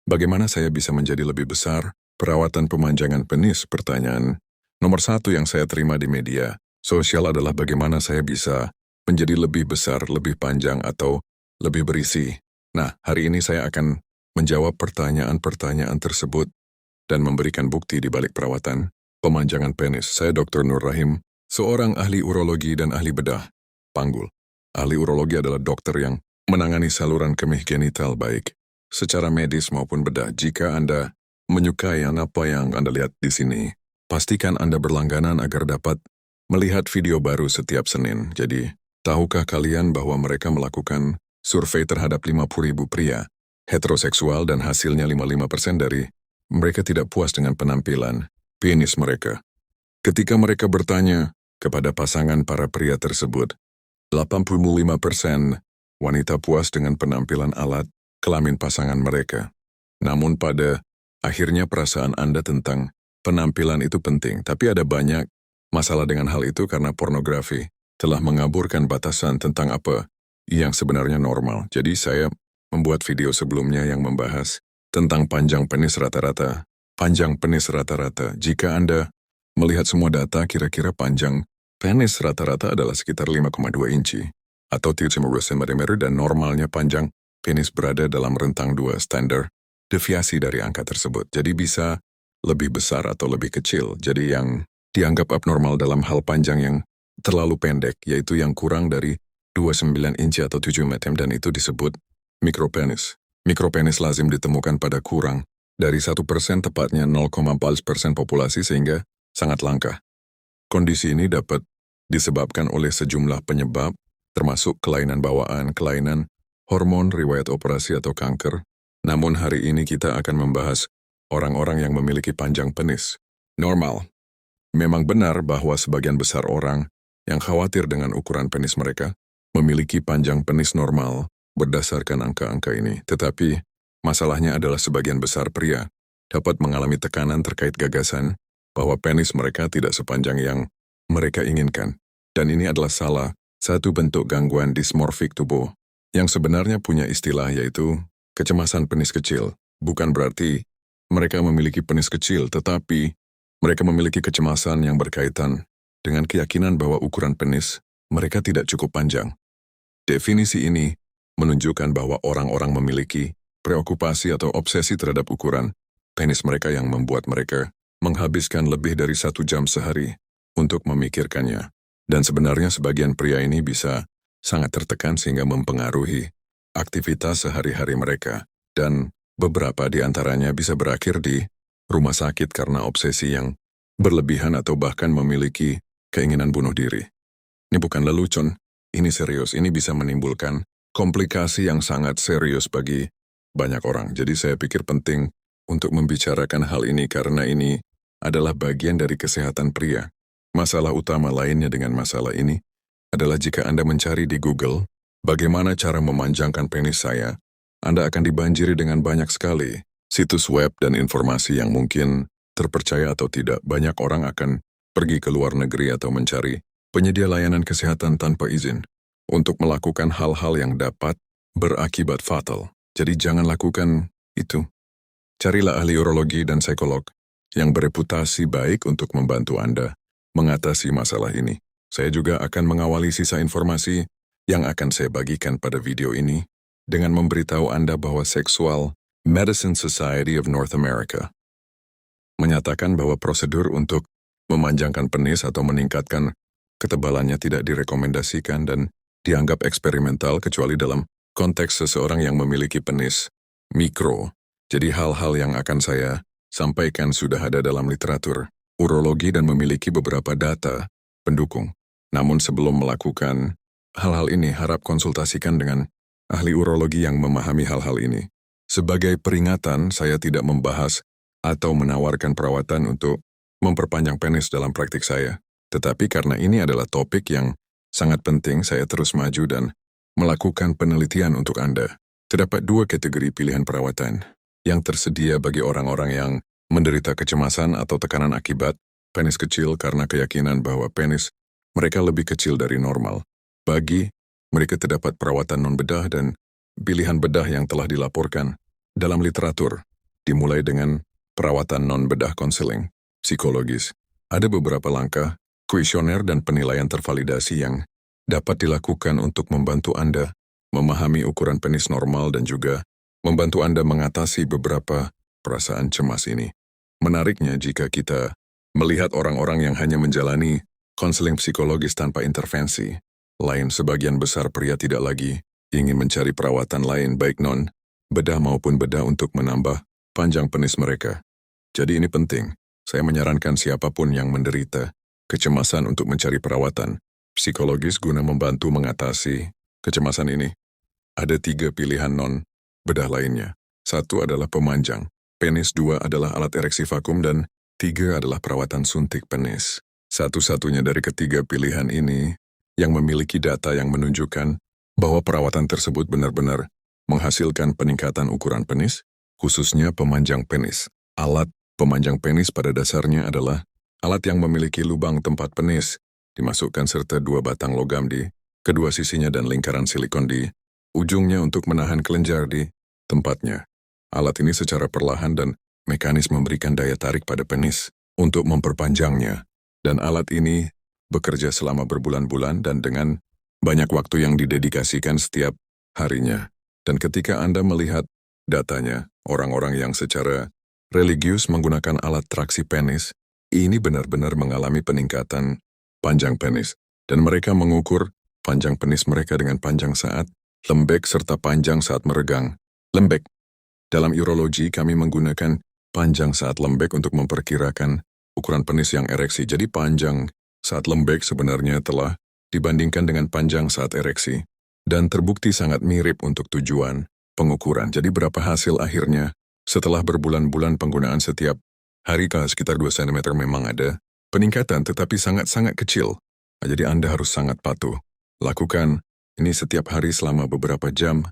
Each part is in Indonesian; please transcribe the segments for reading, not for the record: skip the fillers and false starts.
Bagaimana saya bisa menjadi lebih besar? Perawatan pemanjangan penis, pertanyaan. Nomor satu yang saya terima di media sosial adalah bagaimana saya bisa menjadi lebih besar, lebih panjang, atau lebih berisi. Nah, hari ini saya akan menjawab pertanyaan-pertanyaan tersebut dan memberikan bukti di balik perawatan pemanjangan penis. Saya Dr. Nur Rahim, seorang ahli urologi dan ahli bedah. Panggul. Ahli urologi adalah dokter yang menangani saluran kemih genital baik secara medis maupun bedah. Jika Anda menyukai apa yang Anda lihat di sini, pastikan Anda berlangganan agar dapat melihat video baru setiap Senin. Jadi, tahukah kalian bahwa mereka melakukan survei terhadap 50.000 pria heteroseksual dan hasilnya 55% dari mereka tidak puas dengan penampilan penis mereka. Ketika mereka bertanya kepada pasangan para pria tersebut, 85% wanita puas dengan penampilan alat kelamin pasangan mereka. Namun pada akhirnya perasaan Anda tentang penampilan itu penting, tapi ada banyak masalah dengan hal itu karena pornografi telah mengaburkan batasan tentang apa yang sebenarnya normal. Jadi saya membuat video sebelumnya yang membahas tentang panjang penis rata-rata. Panjang penis rata-rata, jika Anda melihat semua data, kira-kira panjang penis rata-rata adalah sekitar 5,2 inci atau 30 cm dan normalnya panjang penis berada dalam rentang 2 standar deviasi dari angka tersebut. Jadi bisa lebih besar atau lebih kecil. Jadi yang dianggap abnormal dalam hal panjang yang terlalu pendek, yaitu yang kurang dari 29 inci atau 7 mm, dan itu disebut mikropenis. Mikropenis lazim ditemukan pada kurang dari 1%, tepatnya 0,4% populasi, sehingga sangat langka. Kondisi ini dapat disebabkan oleh sejumlah penyebab, termasuk kelainan bawaan, kelainan hormon, riwayat operasi atau kanker. Namun hari ini kita akan membahas orang-orang yang memiliki panjang penis normal. Memang benar bahwa sebagian besar orang yang khawatir dengan ukuran penis mereka memiliki panjang penis normal berdasarkan angka-angka ini. Tetapi masalahnya adalah sebagian besar pria dapat mengalami tekanan terkait gagasan bahwa penis mereka tidak sepanjang yang mereka inginkan. Dan ini adalah salah satu bentuk gangguan dismorfik tubuh yang sebenarnya punya istilah, yaitu kecemasan penis kecil. Bukan berarti mereka memiliki penis kecil, tetapi mereka memiliki kecemasan yang berkaitan dengan keyakinan bahwa ukuran penis mereka tidak cukup panjang. Definisi ini menunjukkan bahwa orang-orang memiliki preokupasi atau obsesi terhadap ukuran penis mereka yang membuat mereka menghabiskan lebih dari 1 jam sehari untuk memikirkannya. Dan sebenarnya sebagian pria ini bisa sangat tertekan sehingga mempengaruhi aktivitas sehari-hari mereka. Dan beberapa di antaranya bisa berakhir di rumah sakit karena obsesi yang berlebihan atau bahkan memiliki keinginan bunuh diri. Ini bukan lelucon, ini serius. Ini bisa menimbulkan komplikasi yang sangat serius bagi banyak orang. Jadi saya pikir penting untuk membicarakan hal ini karena ini adalah bagian dari kesehatan pria. Masalah utama lainnya dengan masalah ini adalah jika Anda mencari di Google bagaimana cara memanjangkan penis saya, Anda akan dibanjiri dengan banyak sekali situs web dan informasi yang mungkin terpercaya atau tidak. Banyak orang akan pergi ke luar negeri atau mencari penyedia layanan kesehatan tanpa izin untuk melakukan hal-hal yang dapat berakibat fatal. Jadi jangan lakukan itu. Carilah ahli urologi dan psikolog yang bereputasi baik untuk membantu Anda mengatasi masalah ini. Saya juga akan mengawali sisa informasi yang akan saya bagikan pada video ini dengan memberitahu Anda bahwa Sexual Medicine Society of North America menyatakan bahwa prosedur untuk memanjangkan penis atau meningkatkan ketebalannya tidak direkomendasikan dan dianggap eksperimental kecuali dalam konteks seseorang yang memiliki penis mikro. Jadi hal-hal yang akan saya sampaikan sudah ada dalam literatur urologi dan memiliki beberapa data pendukung. Namun sebelum melakukan hal-hal ini, harap konsultasikan dengan ahli urologi yang memahami hal-hal ini. Sebagai peringatan, saya tidak membahas atau menawarkan perawatan untuk memperpanjang penis dalam praktik saya. Tetapi karena ini adalah topik yang sangat penting, saya terus maju dan melakukan penelitian untuk Anda. Terdapat 2 kategori pilihan perawatan yang tersedia bagi orang-orang yang menderita kecemasan atau tekanan akibat penis kecil karena keyakinan bahwa penis mereka lebih kecil dari normal. Bagi mereka terdapat perawatan non-bedah dan pilihan bedah yang telah dilaporkan dalam literatur. dimulai dengan perawatan non-bedah konseling psikologis. Ada beberapa langkah, kuesioner dan penilaian tervalidasi yang dapat dilakukan untuk membantu Anda memahami ukuran penis normal dan juga membantu Anda mengatasi beberapa perasaan cemas ini. Menariknya jika kita melihat orang-orang yang hanya menjalani konseling psikologis tanpa intervensi, lain sebagian besar pria tidak lagi ingin mencari perawatan lain baik non-bedah maupun bedah untuk menambah panjang penis mereka. Jadi ini penting, saya menyarankan siapapun yang menderita kecemasan untuk mencari perawatan psikologis guna membantu mengatasi kecemasan ini. Ada 3 pilihan non-bedah lainnya. 1 adalah pemanjang penis, 2 adalah alat ereksi vakum, dan 3 adalah perawatan suntik penis. Satu-satunya dari ketiga pilihan ini yang memiliki data yang menunjukkan bahwa perawatan tersebut benar-benar menghasilkan peningkatan ukuran penis, khususnya pemanjang penis. Alat pemanjang penis pada dasarnya adalah alat yang memiliki lubang tempat penis dimasukkan serta 2 batang logam di kedua sisinya dan lingkaran silikon di ujungnya untuk menahan kelenjar di tempatnya. Alat ini secara perlahan dan mekanis memberikan daya tarik pada penis untuk memperpanjangnya. Dan alat ini bekerja selama berbulan-bulan dan dengan banyak waktu yang didedikasikan setiap harinya. Dan ketika Anda melihat datanya, orang-orang yang secara religius menggunakan alat traksi penis, ini benar-benar mengalami peningkatan panjang penis. Dan mereka mengukur panjang penis mereka dengan panjang saat lembek serta panjang saat meregang. Lembek. Dalam urologi kami menggunakan panjang saat lembek untuk memperkirakan ukuran penis yang ereksi. Jadi panjang saat lembek sebenarnya telah dibandingkan dengan panjang saat ereksi. Dan terbukti sangat mirip untuk tujuan pengukuran. Jadi berapa hasil akhirnya setelah berbulan-bulan penggunaan setiap hari sekitar 2 cm memang ada peningkatan tetapi sangat-sangat kecil. Jadi Anda harus sangat patuh. Lakukan ini setiap hari selama beberapa jam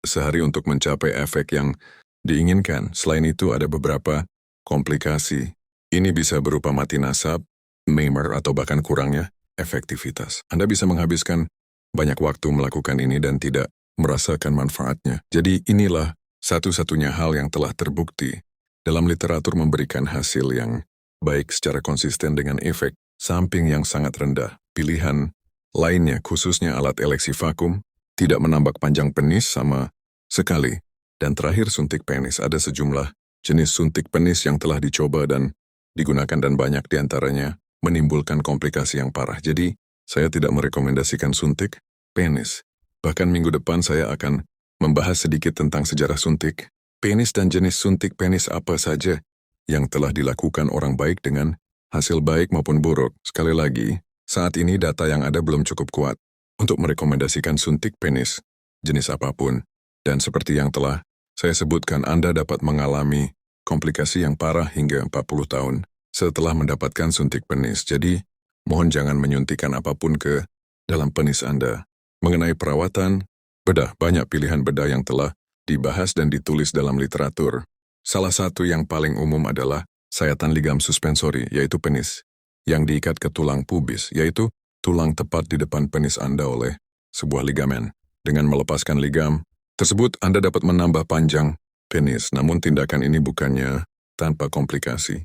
sehari untuk mencapai efek yang diinginkan. Selain itu ada beberapa komplikasi. Ini bisa berupa mati nasab, maimer, atau bahkan kurangnya efektivitas. Anda bisa menghabiskan banyak waktu melakukan ini dan tidak merasakan manfaatnya. Jadi inilah satu-satunya hal yang telah terbukti dalam literatur memberikan hasil yang baik secara konsisten dengan efek samping yang sangat rendah. Pilihan lainnya khususnya alat ereksi vakum tidak menambah panjang penis sama sekali. Dan terakhir suntik penis. Ada sejumlah jenis suntik penis yang telah dicoba dan digunakan dan banyak diantaranya menimbulkan komplikasi yang parah. Jadi saya tidak merekomendasikan suntik penis. Bahkan minggu depan saya akan membahas sedikit tentang sejarah suntik penis dan jenis suntik penis apa saja yang telah dilakukan orang baik dengan hasil baik maupun buruk. Sekali lagi, saat ini data yang ada belum cukup kuat untuk merekomendasikan suntik penis jenis apapun. Dan seperti yang telah saya sebutkan, Anda dapat mengalami komplikasi yang parah hingga 40 tahun setelah mendapatkan suntik penis. Jadi, mohon jangan menyuntikkan apapun ke dalam penis Anda. Mengenai perawatan bedah, banyak pilihan bedah yang telah dibahas dan ditulis dalam literatur. Salah satu yang paling umum adalah sayatan ligam suspensori, yaitu penis, yang diikat ke tulang pubis, yaitu tulang tepat di depan penis Anda oleh sebuah ligamen. Dengan melepaskan ligam tersebut, Anda dapat menambah panjang penis, namun tindakan ini bukannya tanpa komplikasi.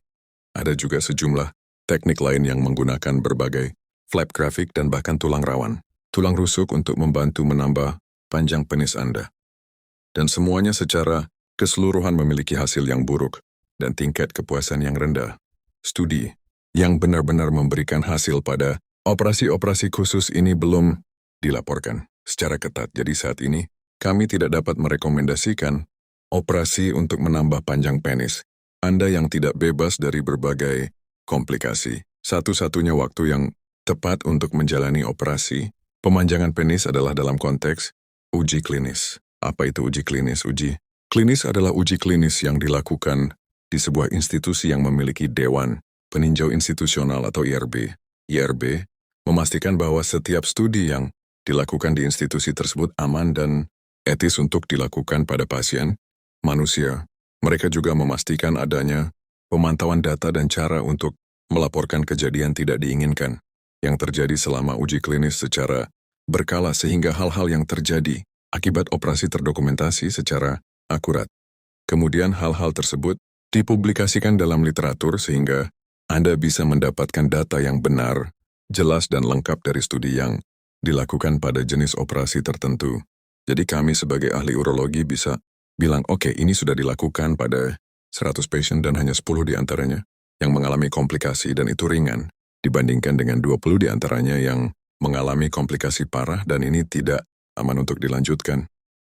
Ada juga sejumlah teknik lain yang menggunakan berbagai flap grafik dan bahkan tulang rawan, tulang rusuk untuk membantu menambah panjang penis Anda. Dan semuanya secara keseluruhan memiliki hasil yang buruk dan tingkat kepuasan yang rendah. Studi yang benar-benar memberikan hasil pada operasi-operasi khusus ini belum dilaporkan secara ketat. Jadi saat ini, kami tidak dapat merekomendasikan operasi untuk menambah panjang penis Anda yang tidak bebas dari berbagai komplikasi. Satu-satunya waktu yang tepat untuk menjalani operasi pemanjangan penis adalah dalam konteks uji klinis. Apa itu uji klinis? Uji klinis adalah uji klinis yang dilakukan di sebuah institusi yang memiliki Dewan Peninjau Institusional atau IRB. IRB memastikan bahwa setiap studi yang dilakukan di institusi tersebut aman dan etis untuk dilakukan pada pasien manusia. Mereka juga memastikan adanya pemantauan data dan cara untuk melaporkan kejadian tidak diinginkan yang terjadi selama uji klinis secara berkala sehingga hal-hal yang terjadi akibat operasi terdokumentasi secara akurat. Kemudian hal-hal tersebut dipublikasikan dalam literatur sehingga Anda bisa mendapatkan data yang benar, jelas dan lengkap dari studi yang dilakukan pada jenis operasi tertentu. Jadi kami sebagai ahli urologi bisa bilang, oke, ini sudah dilakukan pada 100 pasien dan hanya 10 di antaranya yang mengalami komplikasi dan itu ringan, dibandingkan dengan 20 di antaranya yang mengalami komplikasi parah dan ini tidak aman untuk dilanjutkan.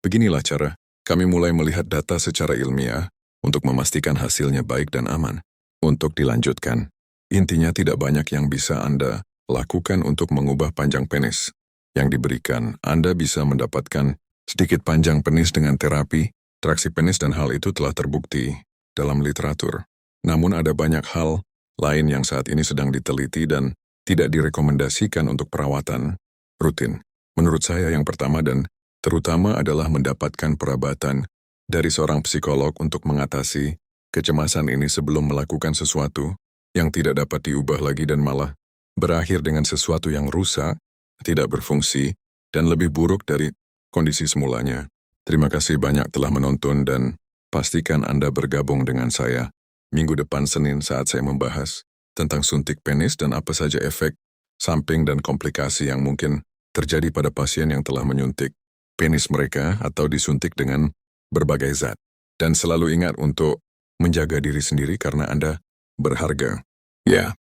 Beginilah cara kami mulai melihat data secara ilmiah untuk memastikan hasilnya baik dan aman untuk dilanjutkan. Intinya tidak banyak yang bisa Anda lakukan untuk mengubah panjang penis. Yang diberikan, Anda bisa mendapatkan sedikit panjang penis dengan terapi, traksi penis dan hal itu telah terbukti dalam literatur. Namun ada banyak hal lain yang saat ini sedang diteliti dan tidak direkomendasikan untuk perawatan rutin. Menurut saya yang pertama dan terutama adalah mendapatkan perabatan dari seorang psikolog untuk mengatasi kecemasan ini sebelum melakukan sesuatu yang tidak dapat diubah lagi dan malah berakhir dengan sesuatu yang rusak, tidak berfungsi, dan lebih buruk dari kondisi semulanya. Terima kasih banyak telah menonton dan pastikan Anda bergabung dengan saya minggu depan Senin saat saya membahas tentang suntik penis dan apa saja efek, samping dan komplikasi yang mungkin terjadi pada pasien yang telah menyuntik penis mereka atau disuntik dengan berbagai zat. Dan selalu ingat untuk menjaga diri sendiri karena Anda berharga. Ya.